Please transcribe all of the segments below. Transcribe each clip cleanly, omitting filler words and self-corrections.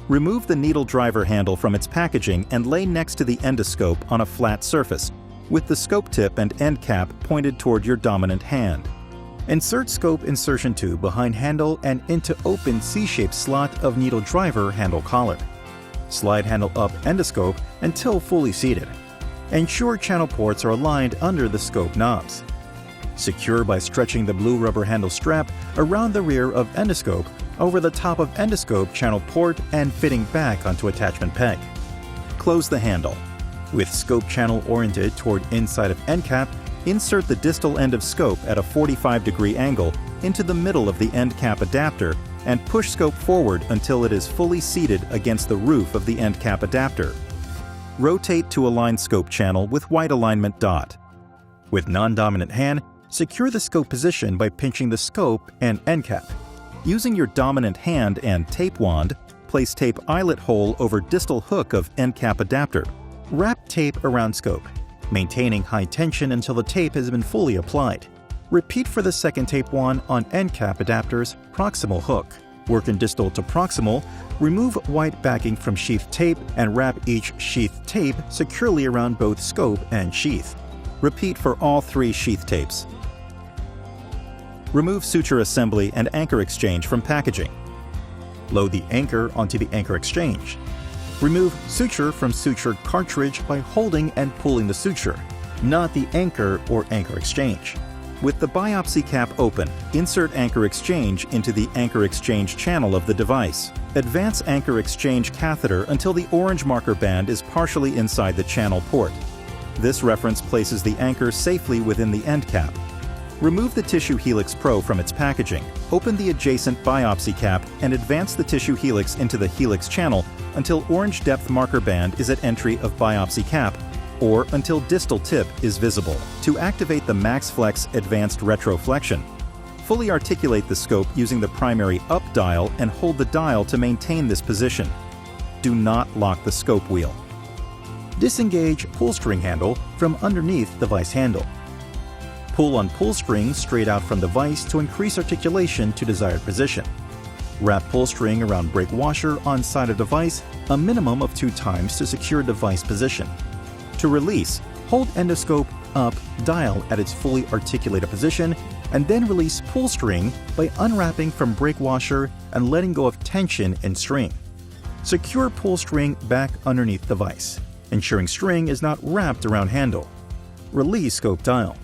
Remove the needle driver handle from its packaging and lay next to the endoscope on a flat surface, with the scope tip and end cap pointed toward your dominant hand. Insert scope insertion tube behind handle and into open C-shaped slot of needle driver handle collar. Slide handle up endoscope until fully seated. Ensure channel ports are aligned under the scope knobs. Secure by stretching the blue rubber handle strap around the rear of endoscope over the top of endoscope channel port and fitting back onto attachment peg. Close the handle. With scope channel oriented toward inside of end cap, insert the distal end of scope at a 45-degree angle into the middle of the end cap adapter and push scope forward until it is fully seated against the roof of the end cap adapter. Rotate to align scope channel with white alignment dot. With non-dominant hand, secure the scope position by pinching the scope and end cap. Using your dominant hand and tape wand, place tape eyelet hole over distal hook of end cap adapter. Wrap tape around scope, maintaining high tension until the tape has been fully applied. Repeat for the second tape wand on end cap adapter's proximal hook. Work in distal to proximal, remove white backing from sheath tape and wrap each sheath tape securely around both scope and sheath. Repeat for all 3 sheath tapes. Remove suture assembly and anchor exchange from packaging. Load the anchor onto the anchor exchange. Remove suture from suture cartridge by holding and pulling the suture, not the anchor or anchor exchange. With the biopsy cap open, insert anchor exchange into the anchor exchange channel of the device. Advance anchor exchange catheter until the orange marker band is partially inside the channel port. This reference places the anchor safely within the end cap. Remove the Tissue Helix Pro from its packaging. Open the adjacent biopsy cap and advance the Tissue Helix into the Helix channel until orange depth marker band is at entry of biopsy cap, or until distal tip is visible. To activate the MaxFlex Advanced Retroflexion, fully articulate the scope using the primary up dial and hold the dial to maintain this position. Do not lock the scope wheel. Disengage pull string handle from underneath device handle. Pull on pull string straight out from device to increase articulation to desired position. Wrap pull string around brake washer on side of device a minimum of 2 times to secure device position. To release, hold endoscope up dial at its fully articulated position and then release pull string by unwrapping from brake washer and letting go of tension in string. Secure pull string back underneath device, ensuring string is not wrapped around handle. Release scope dial.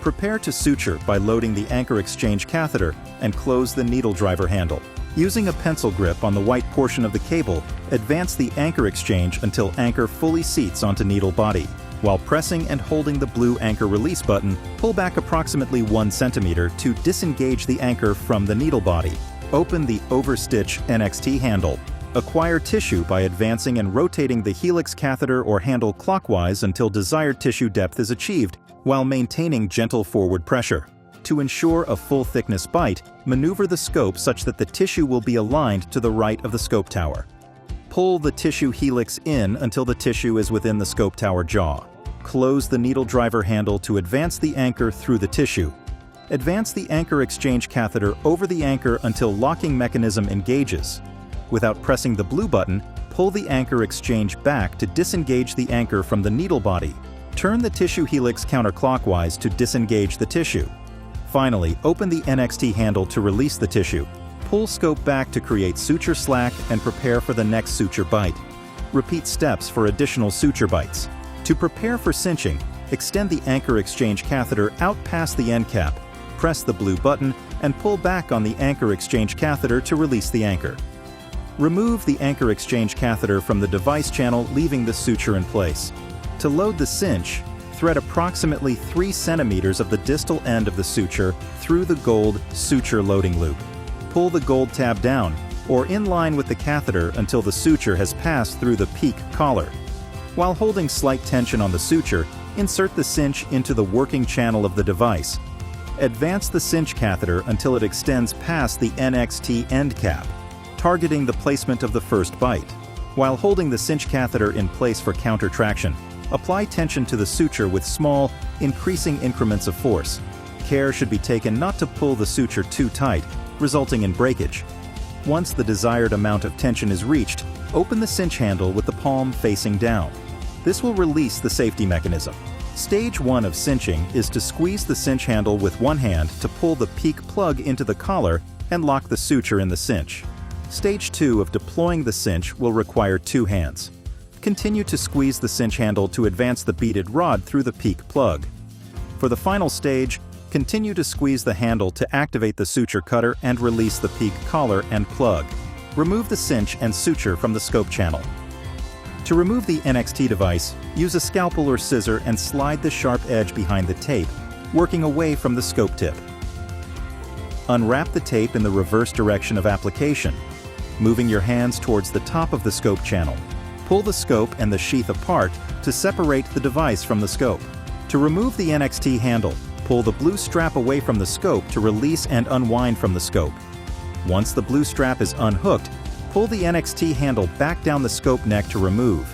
Prepare to suture by loading the anchor exchange catheter and close the needle driver handle. Using a pencil grip on the white portion of the cable, advance the anchor exchange until anchor fully seats onto needle body. While pressing and holding the blue anchor release button, pull back approximately 1 centimeter to disengage the anchor from the needle body. Open the OverStitch NXT handle. Acquire tissue by advancing and rotating the helix catheter or handle clockwise until desired tissue depth is achieved, while maintaining gentle forward pressure. To ensure a full thickness bite, maneuver the scope such that the tissue will be aligned to the right of the scope tower. Pull the tissue helix in until the tissue is within the scope tower jaw. Close the needle driver handle to advance the anchor through the tissue. Advance the anchor exchange catheter over the anchor until locking mechanism engages. Without pressing the blue button, pull the anchor exchange back to disengage the anchor from the needle body. Turn the tissue helix counterclockwise to disengage the tissue. Finally, open the NXT handle to release the tissue. Pull scope back to create suture slack and prepare for the next suture bite. Repeat steps for additional suture bites. To prepare for cinching, extend the anchor exchange catheter out past the end cap, press the blue button, and pull back on the anchor exchange catheter to release the anchor. Remove the anchor exchange catheter from the device channel, leaving the suture in place. To load the cinch, thread approximately 3 centimeters of the distal end of the suture through the gold suture loading loop. Pull the gold tab down, or in line with the catheter until the suture has passed through the peak collar. While holding slight tension on the suture, insert the cinch into the working channel of the device. Advance the cinch catheter until it extends past the NXT end cap, targeting the placement of the first bite. While holding the cinch catheter in place for counter traction, apply tension to the suture with small, increasing increments of force. Care should be taken not to pull the suture too tight, resulting in breakage. Once the desired amount of tension is reached, open the cinch handle with the palm facing down. This will release the safety mechanism. Stage 1 of cinching is to squeeze the cinch handle with one hand to pull the peak plug into the collar and lock the suture in the cinch. Stage 2 of deploying the cinch will require 2 hands. Continue to squeeze the cinch handle to advance the beaded rod through the peak plug. For the final stage, continue to squeeze the handle to activate the suture cutter and release the peak collar and plug. Remove the cinch and suture from the scope channel. To remove the NXT device, use a scalpel or scissor and slide the sharp edge behind the tape, working away from the scope tip. Unwrap the tape in the reverse direction of application, moving your hands towards the top of the scope channel. Pull the scope and the sheath apart to separate the device from the scope. To remove the NXT handle, pull the blue strap away from the scope to release and unwind from the scope. Once the blue strap is unhooked, pull the NXT handle back down the scope neck to remove.